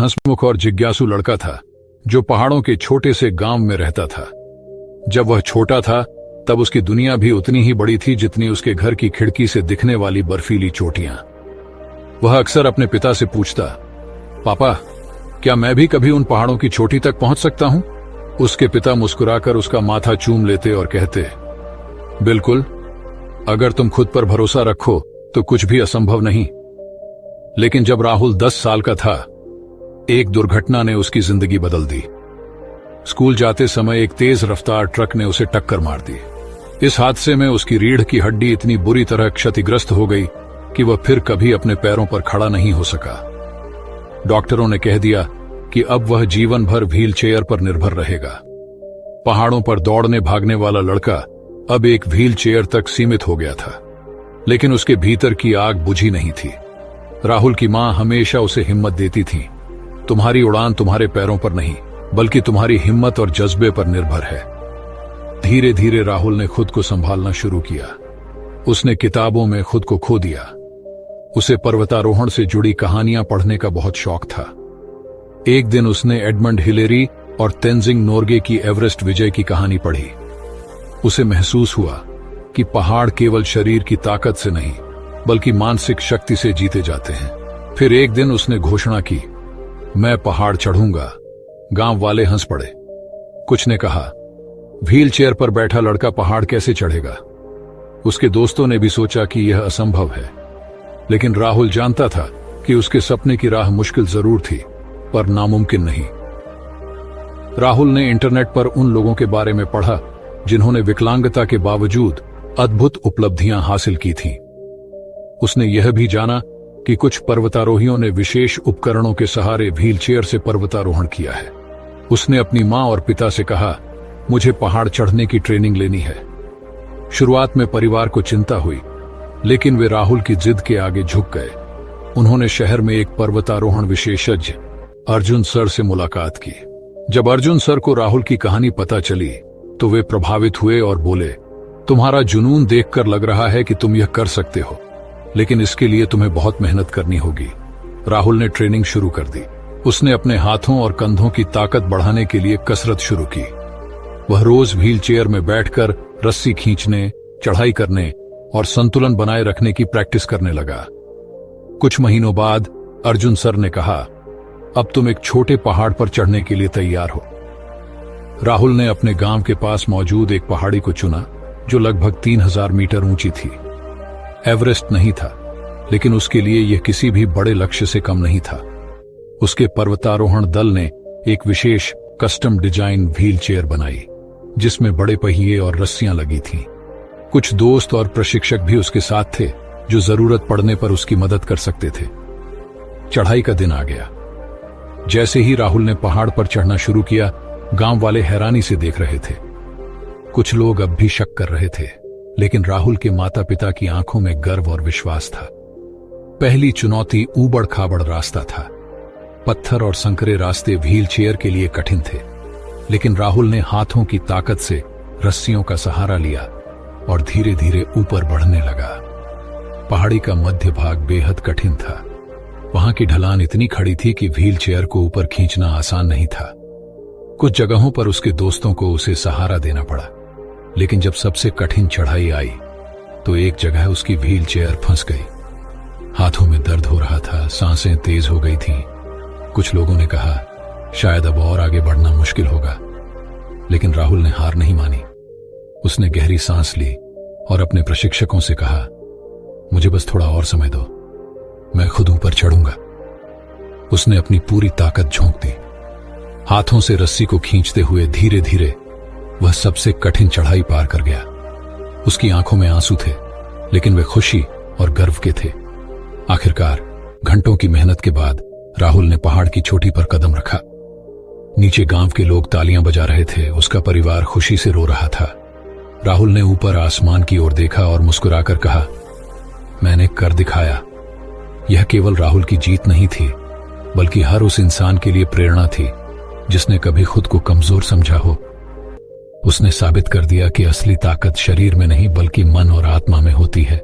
हंसमुख और जिज्ञासु लड़का था जो पहाड़ों के छोटे से गांव में रहता था। जब वह छोटा था तब उसकी दुनिया भी उतनी ही बड़ी थी जितनी उसके घर की खिड़की से दिखने वाली बर्फीली चोटियां। वह अक्सर अपने पिता से पूछता, पापा, क्या मैं भी कभी उन पहाड़ों की चोटी तक पहुंच सकता हूं? उसके पिता मुस्कुराकर उसका माथा चूम लेते और कहते, बिल्कुल, अगर तुम खुद पर भरोसा रखो तो कुछ भी असंभव नहीं। लेकिन जब राहुल 10 साल का था, एक दुर्घटना ने उसकी जिंदगी बदल दी। स्कूल जाते समय एक तेज रफ्तार ट्रक ने उसे टक्कर मार दी। इस हादसे में उसकी रीढ़ की हड्डी इतनी बुरी तरह क्षतिग्रस्त हो गई कि वह फिर कभी अपने पैरों पर खड़ा नहीं हो सका। डॉक्टरों ने कह दिया कि अब वह जीवन भर व्हील चेयर पर निर्भर रहेगा। पहाड़ों पर दौड़ने भागने वाला लड़का अब एक व्हील चेयर तक सीमित हो गया था, लेकिन उसके भीतर की आग बुझी नहीं थी। राहुल की मां हमेशा उसे हिम्मत देती थी, तुम्हारी उड़ान तुम्हारे पैरों पर नहीं बल्कि तुम्हारी हिम्मत और जज्बे पर निर्भर है। धीरे धीरे राहुल ने खुद को संभालना शुरू किया। उसने किताबों में खुद को खो दिया। उसे पर्वतारोहण से जुड़ी कहानियां पढ़ने का बहुत शौक था। एक दिन उसने एडमंड हिलेरी और तेंजिंग नोर्गे की एवरेस्ट विजय की कहानी पढ़ी। उसे महसूस हुआ कि पहाड़ केवल शरीर की ताकत से नहीं बल्कि मानसिक शक्ति से जीते जाते हैं। फिर एक दिन उसने घोषणा की, मैं पहाड़ चढ़ूंगा। गांव वाले हंस पड़े। कुछ ने कहा, व्हील चेयर पर बैठा लड़का पहाड़ कैसे चढ़ेगा? उसके दोस्तों ने भी सोचा कि यह असंभव है, लेकिन राहुल जानता था कि उसके सपने की राह मुश्किल जरूर थी पर नामुमकिन नहीं। राहुल ने इंटरनेट पर उन लोगों के बारे में पढ़ा जिन्होंने विकलांगता के बावजूद अद्भुत उपलब्धियां हासिल की थीं। उसने यह भी जाना कि कुछ पर्वतारोहियों ने विशेष उपकरणों के सहारे व्हील चेयर से पर्वतारोहण किया है। उसने अपनी मां और पिता से कहा, मुझे पहाड़ चढ़ने की ट्रेनिंग लेनी है। शुरुआत में परिवार को चिंता हुई, लेकिन वे राहुल की जिद के आगे झुक गए। उन्होंने शहर में एक पर्वतारोहण विशेषज्ञ अर्जुन सर से मुलाकात की। जब अर्जुन सर को राहुल की कहानी पता चली तो वे प्रभावित हुए और बोले, तुम्हारा जुनून देखकर लग रहा है कि तुम यह कर सकते हो, लेकिन इसके लिए तुम्हें बहुत मेहनत करनी होगी। राहुल ने ट्रेनिंग शुरू कर दी। उसने अपने हाथों और कंधों की ताकत बढ़ाने के लिए कसरत शुरू की। वह रोज व्हील चेयर में बैठकर रस्सी खींचने, चढ़ाई करने और संतुलन बनाए रखने की प्रैक्टिस करने लगा। कुछ महीनों बाद अर्जुन सर ने कहा, अब तुम एक छोटे पहाड़ पर चढ़ने के लिए तैयार हो। राहुल ने अपने गांव के पास मौजूद एक पहाड़ी को चुना जो लगभग 3000 मीटर ऊंची थी। एवरेस्ट नहीं था, लेकिन उसके लिए यह किसी भी बड़े लक्ष्य से कम नहीं था। उसके पर्वतारोहण दल ने एक विशेष कस्टम डिजाइन व्हील चेयर बनाई जिसमें बड़े पहिए और रस्सियां लगी थीं। कुछ दोस्त और प्रशिक्षक भी उसके साथ थे जो जरूरत पड़ने पर उसकी मदद कर सकते थे। चढ़ाई का दिन आ गया। जैसे ही राहुल ने पहाड़ पर चढ़ना शुरू किया, गांव वाले हैरानी से देख रहे थे। कुछ लोग अब भी शक कर रहे थे, लेकिन राहुल के माता पिता की आंखों में गर्व और विश्वास था। पहली चुनौती ऊबड़ खाबड़ रास्ता था। पत्थर और संकरे रास्ते व्हील चेयर के लिए कठिन थे, लेकिन राहुल ने हाथों की ताकत से रस्सियों का सहारा लिया और धीरे धीरे ऊपर बढ़ने लगा। पहाड़ी का मध्य भाग बेहद कठिन था। वहां की ढलान इतनी खड़ी थी कि व्हील चेयर को ऊपर खींचना आसान नहीं था। कुछ जगहों पर उसके दोस्तों को उसे सहारा देना पड़ा, लेकिन जब सबसे कठिन चढ़ाई आई तो एक जगह उसकी व्हील चेयर फंस गई। हाथों में दर्द हो रहा था, सांसें तेज हो गई थीं। कुछ लोगों ने कहा, शायद अब और आगे बढ़ना मुश्किल होगा, लेकिन राहुल ने हार नहीं मानी। उसने गहरी सांस ली और अपने प्रशिक्षकों से कहा, मुझे बस थोड़ा और समय दो, मैं खुद ऊपर चढ़ूंगा। उसने अपनी पूरी ताकत झोंक दी। हाथों से रस्सी को खींचते हुए धीरे धीरे वह सबसे कठिन चढ़ाई पार कर गया। उसकी आंखों में आंसू थे, लेकिन वे खुशी और गर्व के थे। आखिरकार घंटों की मेहनत के बाद राहुल ने पहाड़ की चोटी पर कदम रखा। नीचे गांव के लोग तालियां बजा रहे थे। उसका परिवार खुशी से रो रहा था। राहुल ने ऊपर आसमान की ओर देखा और मुस्कुराकर कहा, मैंने कर दिखाया। यह केवल राहुल की जीत नहीं थी, बल्कि हर उस इंसान के लिए प्रेरणा थी जिसने कभी खुद को कमजोर समझा हो। उसने साबित कर दिया कि असली ताकत शरीर में नहीं बल्कि मन और आत्मा में होती है।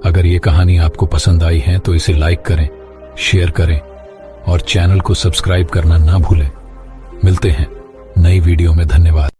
अगर ये कहानी आपको पसंद आई है तो इसे लाइक करें, शेयर करें और चैनल को सब्सक्राइब करना ना भूलें। मिलते हैं नई वीडियो में। धन्यवाद।